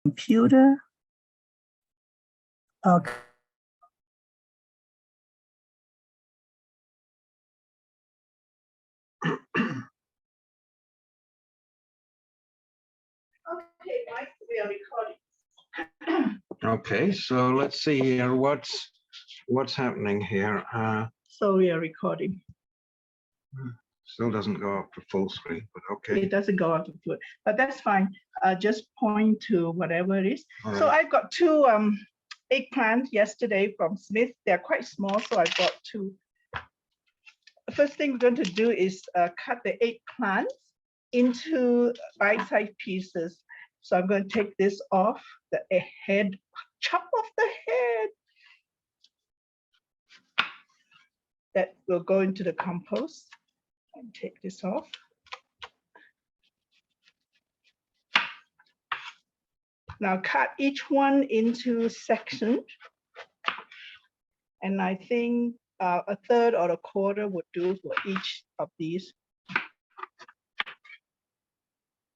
computer. Okay. Okay, Mike, we are recording. Okay, so let's see here. What's happening here? So we are recording. Still doesn't go up to full screen, but okay. It doesn't go up to full, but that's fine. Just point to whatever it is. All So right. I've got two eggplant yesterday from Smith. They're quite small, so I bought two. The first thing we're going to do is cut the eggplants into bite-sized pieces. So I'm going to take this off the head, chop off the head. That will go into the compost. And take this off. Now cut each one into sections. And I think a third or a quarter would do for each of these.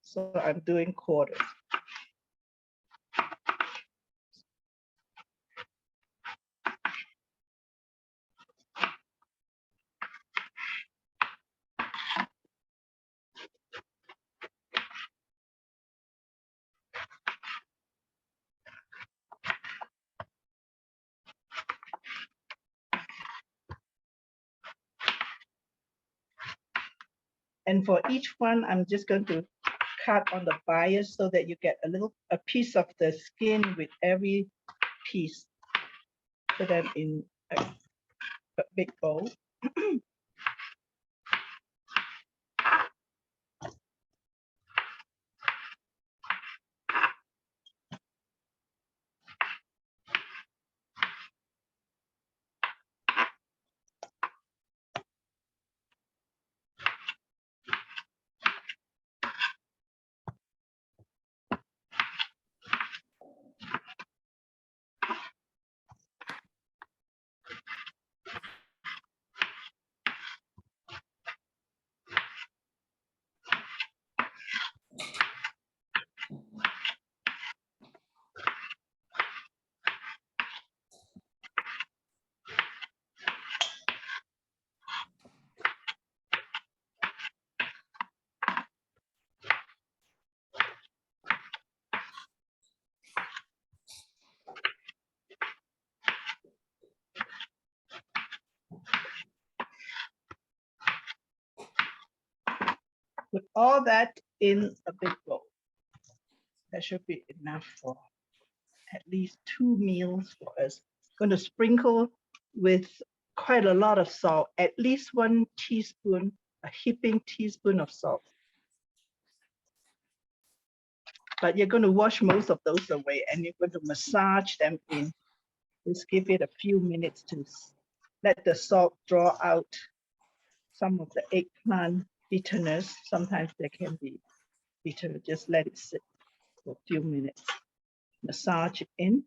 So I'm doing quarters. And for each one, I'm just going to cut on the bias so that you get a piece of the skin with every piece. Put them in a big bowl. Put all that in a big bowl. That should be enough for at least 2 meals for us. Going to sprinkle with quite a lot of salt, at least 1 teaspoon, a heaping teaspoon of salt. But you're going to wash most of those away and you're going to massage them in. Just give it a few minutes to let the salt draw out some of the eggplant bitterness. Sometimes they can be bitter. Just let it sit for a few minutes. Massage it in.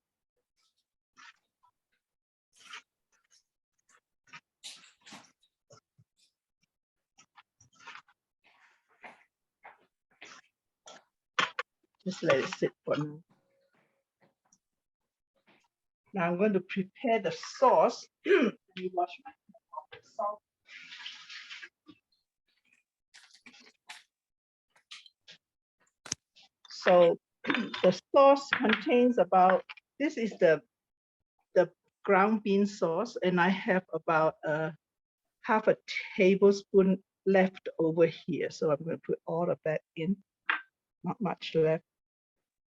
Just let it sit for now. Now I'm going to prepare the sauce. Let me wash my hands off the salt. So the sauce contains about, this is the ground bean sauce, and I have about half a tablespoon left over here. So I'm going to put all of that in. Not much left,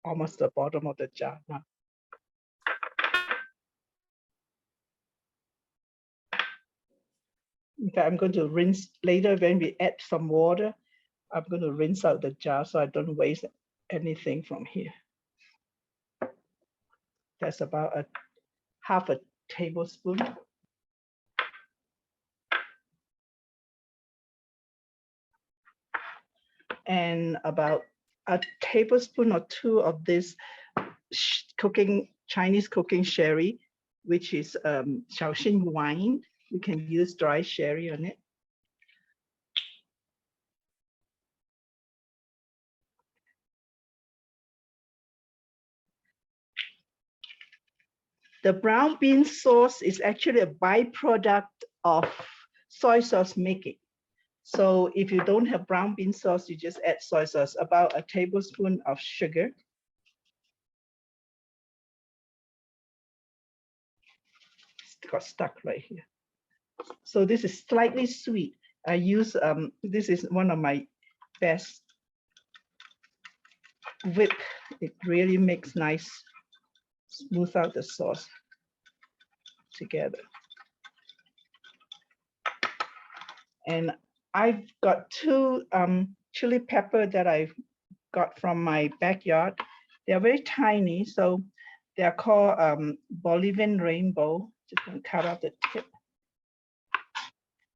almost the bottom of the jar now. In fact, I'm going to rinse later when we add some water. I'm going to rinse out the jar so I don't waste anything from here. That's about half a tablespoon. And about a tablespoon or 2 of this Chinese cooking sherry, which is Shaoxing wine. We can use dry sherry on it. The brown bean sauce is actually a byproduct of soy sauce making. So if you don't have brown bean sauce, you just add soy sauce, about a tablespoon of sugar. It got stuck right here. So this is slightly sweet. I use, this is one of my best whip. It really makes nice, smooth out the sauce together. And I've got two chili pepper that I got from my backyard. They're very tiny, so they're called Bolivian rainbow. Just gonna cut off the tip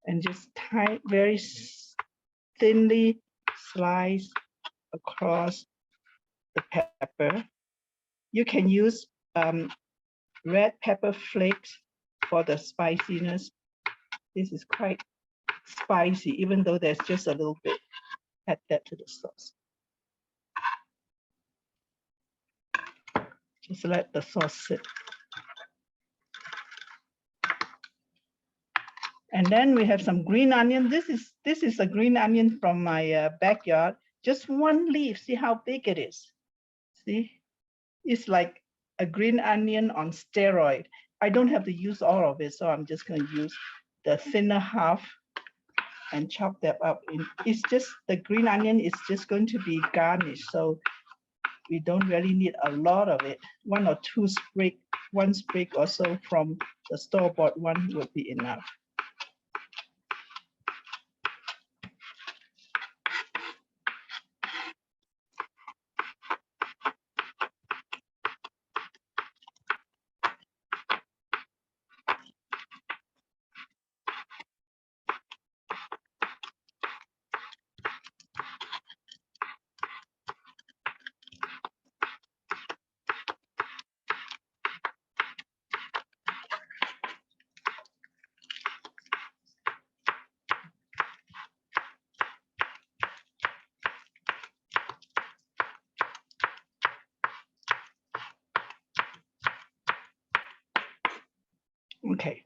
and just very thinly slice across the pepper. You can use red pepper flakes for the spiciness. This is quite spicy, even though there's just a little bit. Add that to the sauce. Just let the sauce sit. And then we have some green onion. This is a green onion from my backyard. Just one leaf. See how big it is. See, it's like a green onion on steroid. I don't have to use all of it, so I'm just going to use the thinner half and chop that up. It's just the green onion is just going to be garnished, so we don't really need a lot of it. One or two sprig, one sprig or so from the store-bought one would be enough. Okay,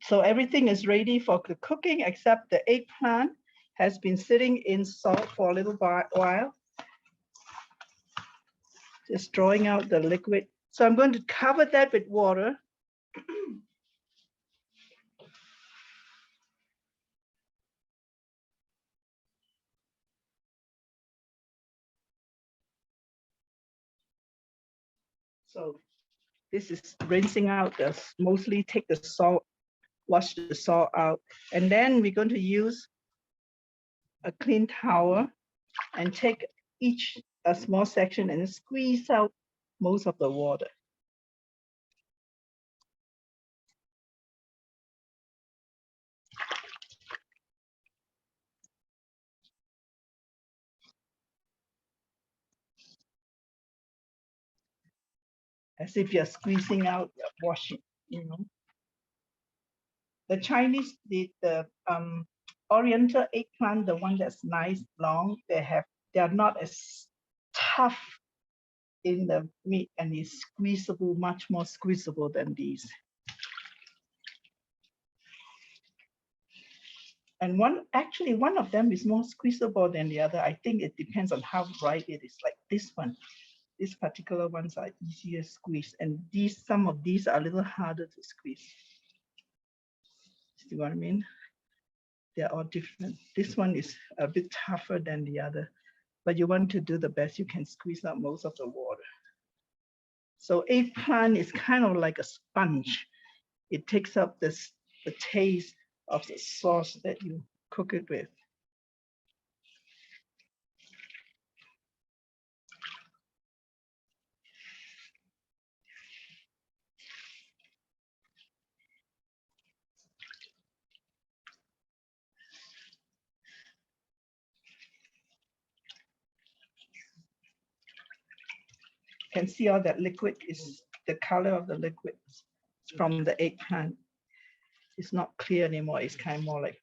so everything is ready for the cooking except the eggplant has been sitting in salt for a little while. Just drawing out the liquid. So I'm going to cover that with water. So this is rinsing out mostly take the salt, wash the salt out. And then we're going to use a clean towel and take a small section and squeeze out most of the water. As if you're squeezing out, you're washing, you know. The Chinese, the Oriental eggplant, the one that's nice, long, they are not as tough in the meat and is squeezable, much more squeezable than these. And one of them is more squeezable than the other. I think it depends on how ripe it is. Like this one, these particular ones are easier to squeeze, and some of these are a little harder to squeeze. See what I mean? They're all different. This one is a bit tougher than the other, but you want to do the best you can squeeze out most of the water. So eggplant is kind of like a sponge. It takes up the taste of the sauce that you cook it with. Can see all that liquid is the color of the liquid from the eggplant. It's not clear anymore. It's kind of more like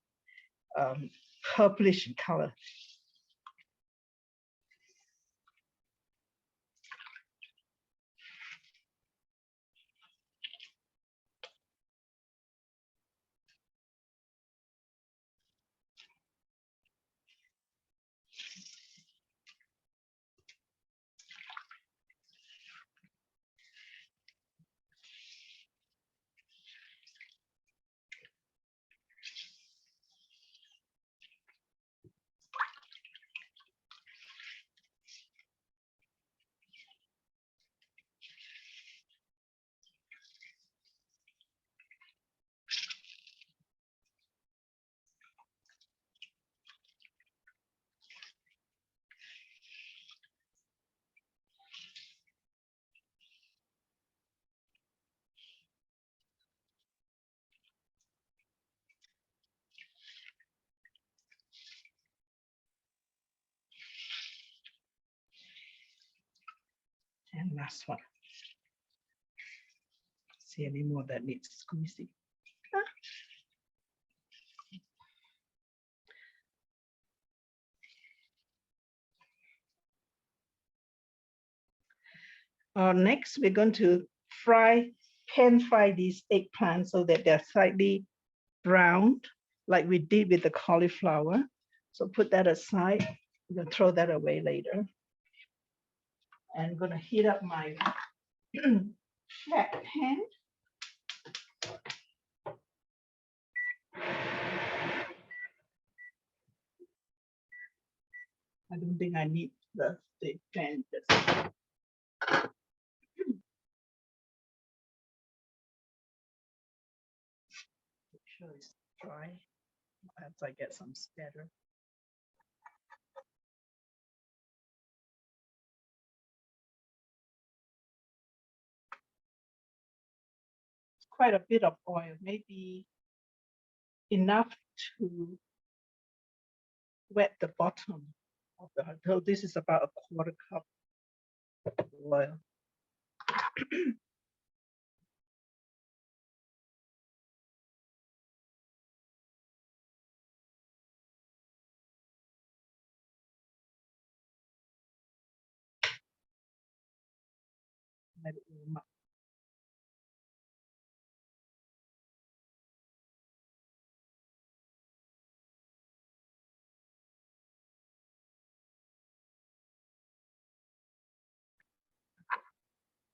purplish color. And last one. See any more that needs squeezing? Next, we're going to pan fry these eggplants so that they're slightly browned, like we did with the cauliflower. So put that aside. We're going to throw that away later. And I'm going to heat up my flat pan. I don't think I need the pan. Make sure it's dry. Perhaps I get some spatter. Quite a bit of oil, maybe enough to wet the bottom of the so this is about a quarter cup of oil. Let it warm up.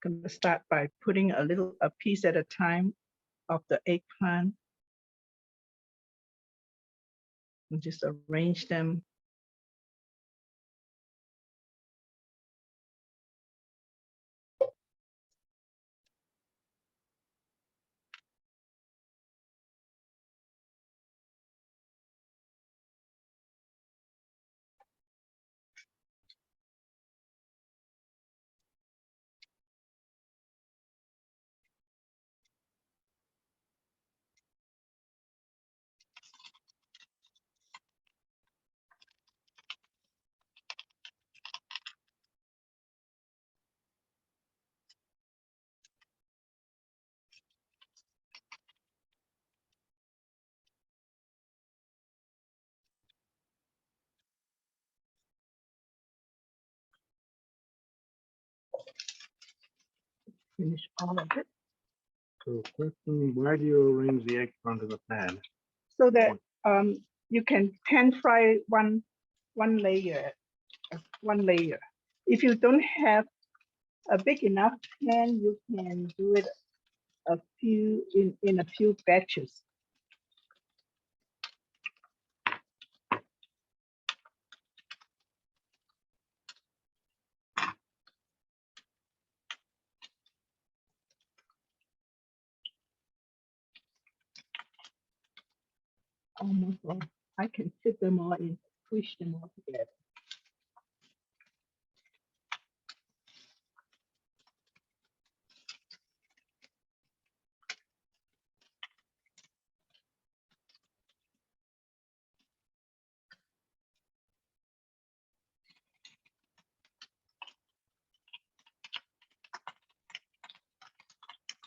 Going to start by putting a piece at a time of the eggplant and just arrange them. Finish all of it. So question, why do you arrange the eggplant in the pan? So that you can pan fry one layer. If you don't have a big enough pan, you can do it in a few batches. Almost all. I can fit them all in, push them all together.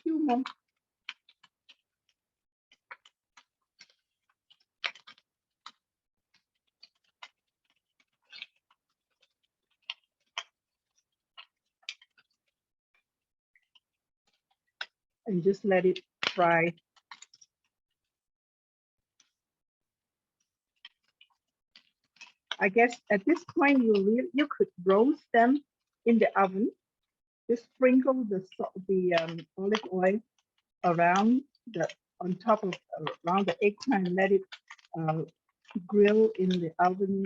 Few more. And just let it fry. I guess at this point you could roast them in the oven. Just sprinkle the olive oil around on top of around the eggplant. Let it grill in the oven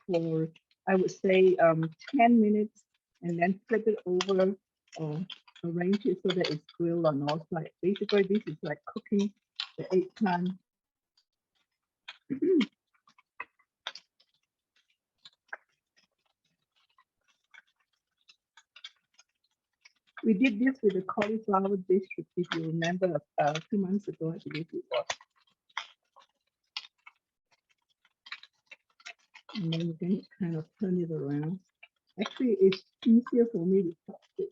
for I would say 10 minutes, and then flip it over or arrange it so that it's grilled on all sides. Basically, this is like cooking the eggplant. We did this with the cauliflower dish, if you remember, 2 months ago, I believe it was. And then you can kind of turn it around. Actually, it's easier for me to chop it.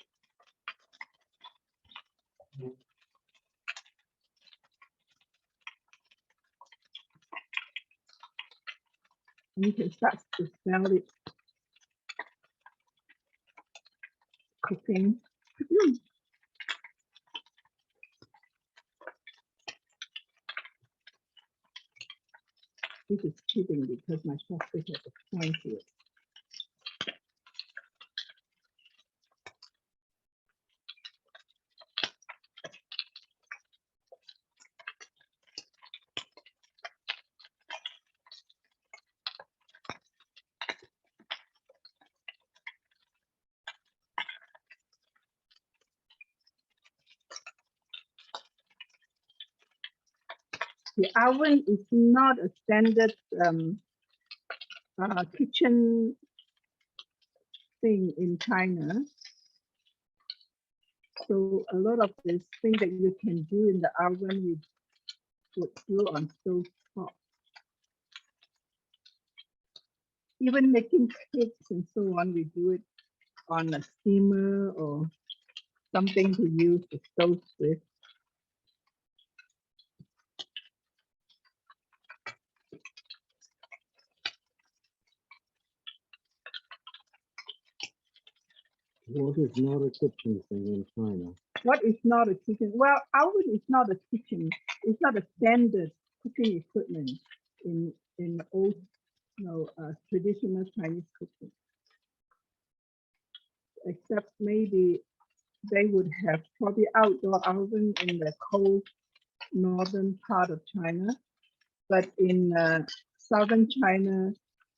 And you can start to smell it cooking. This is cheating because my chopstick has a point to it. The oven is not a standard kitchen thing in China. So a lot of this thing that you can do in the oven, you would do on stove top. Even making cakes and so on, we do it on a steamer or something to use the stove with. What is not a kitchen thing in China? What is not a kitchen? Well, oven is not a kitchen. It's not a standard cooking equipment in old, traditional Chinese cooking. Except maybe they would have probably outdoor oven in the cold northern part of China, but in southern China,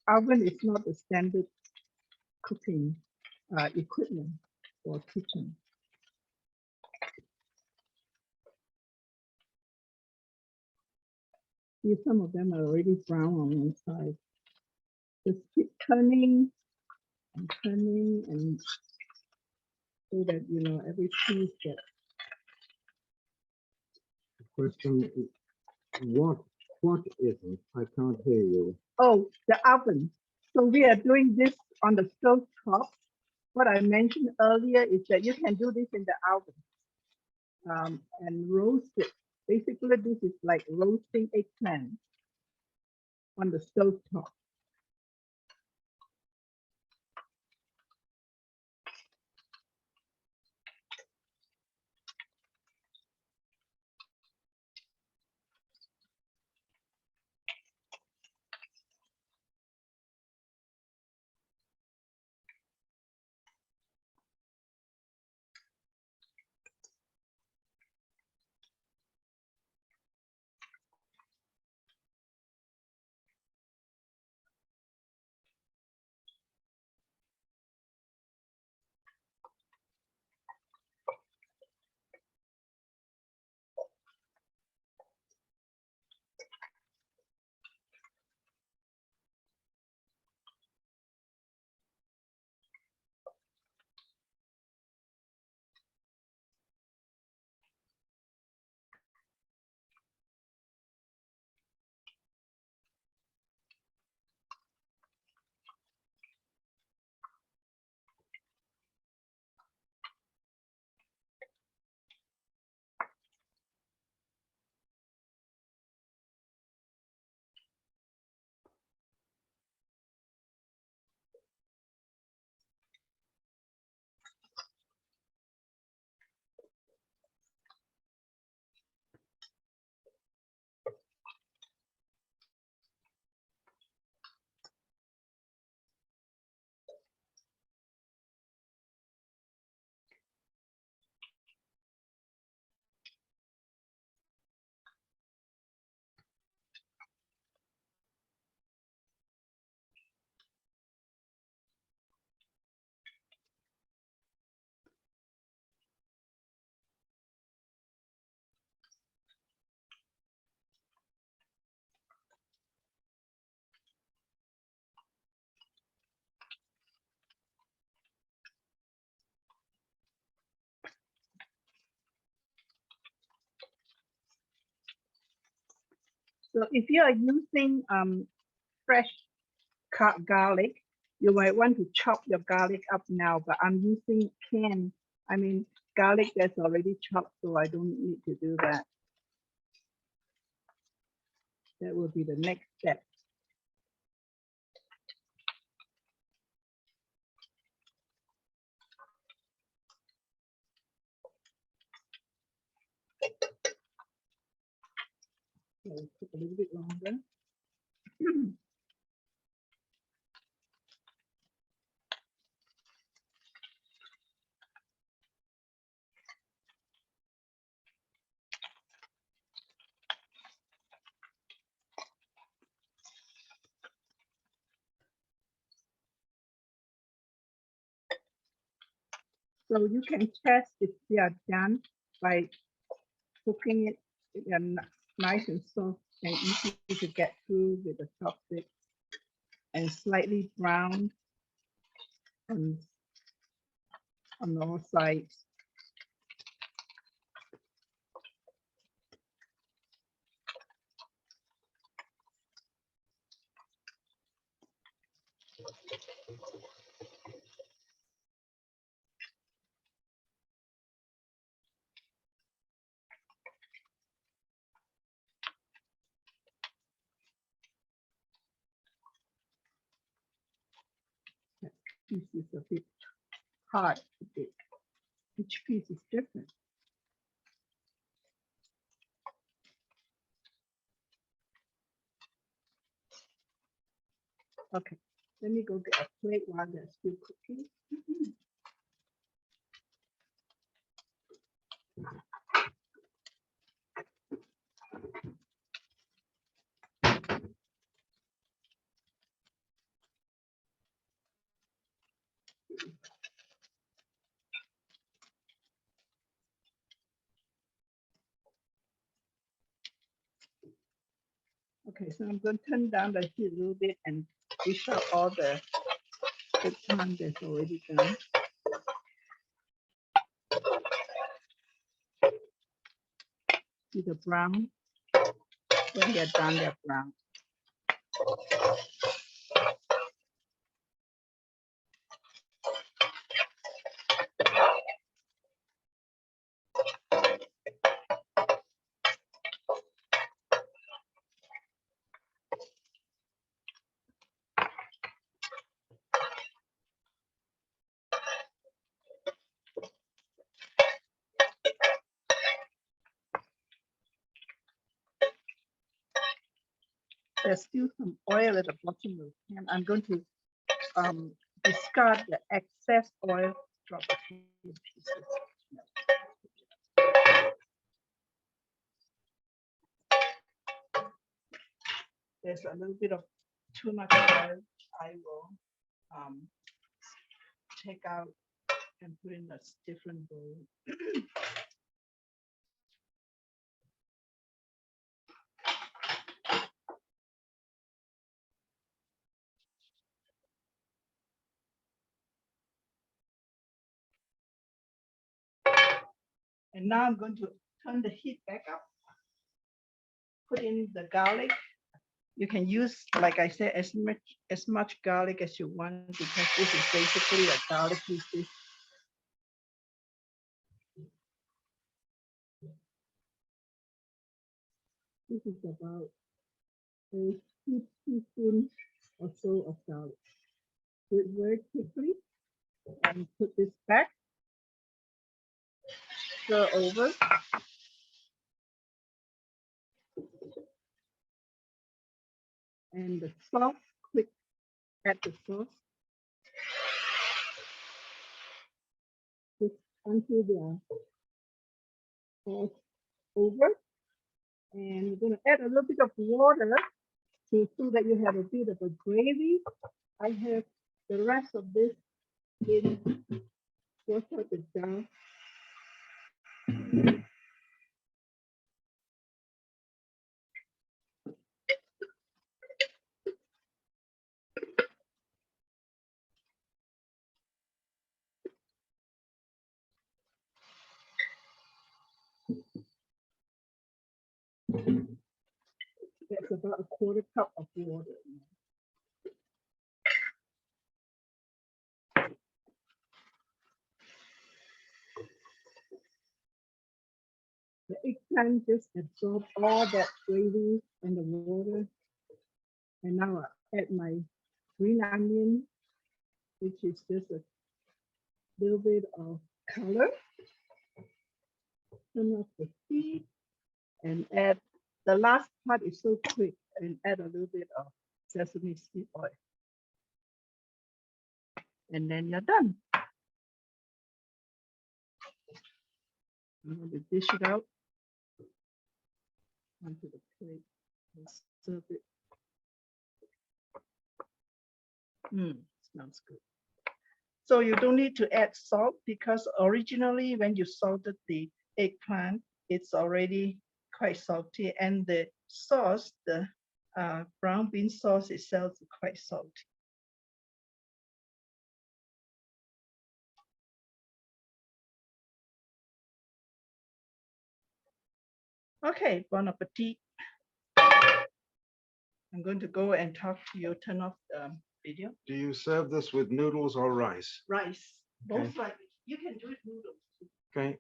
oven is not the standard cooking equipment for kitchen. See, some of them are already brown on one side. Just keep turning and turning, and so that every piece gets. Question, what isn't? I can't hear you. Oh, the oven. So we are doing this on the stove top. What I mentioned earlier is that you can do this in the oven and roast it. Basically, this is like roasting eggplant on the stove top. So if you are using fresh garlic, You might want to chop your garlic up now, but I'm using garlic that's already chopped, so I don't need to do that. That will be the next step. So it took a little bit longer. So you can test if they are done by cooking it nice and soft and easy to get through with the chopstick, and slightly brown on all sides. That piece is a bit hard to dig. Each piece is different. Okay, let me go get a plate while they're still cooking. Okay, so I'm going to turn down the heat a little bit and dish out all the eggplant that's already done. See the brown? When they're done, they're brown. There's still some oil at the bottom of the pan. I'm going to discard the excess oil. Drop a few pieces. There's a little bit of too much oil. I will take out and put in a different bowl. And now I'm going to turn the heat back up. Put in the garlic. You can use, like I said, as much garlic as you want, because this is basically a garlicky dish. This is about a teaspoon or so of garlic. Do it very quickly and put this back. Stir over. And the sauce, quick add the sauce. Just until they are all over. And we're going to add a little bit of water so that you have a bit of a gravy. I have the rest of this in wash out the jar. That's about a quarter cup of water. The eggplant just absorb all that gravy and the water. And now I add my green onion, which is just a little bit of color. Turn off the heat and add, the last part is so quick, and add a little bit of sesame seed oil. And then you're done. I'm going to dish it out onto the plate and serve it. Smells good. So you don't need to add salt because originally when you salted the eggplant, it's already quite salty, and the sauce, the brown bean sauce itself is quite salty. Okay, bon appetit. I'm going to go and talk to you. Turn off the video. Do you serve this with noodles or rice? Rice, Okay. both rice. You can do it noodles too. Okay.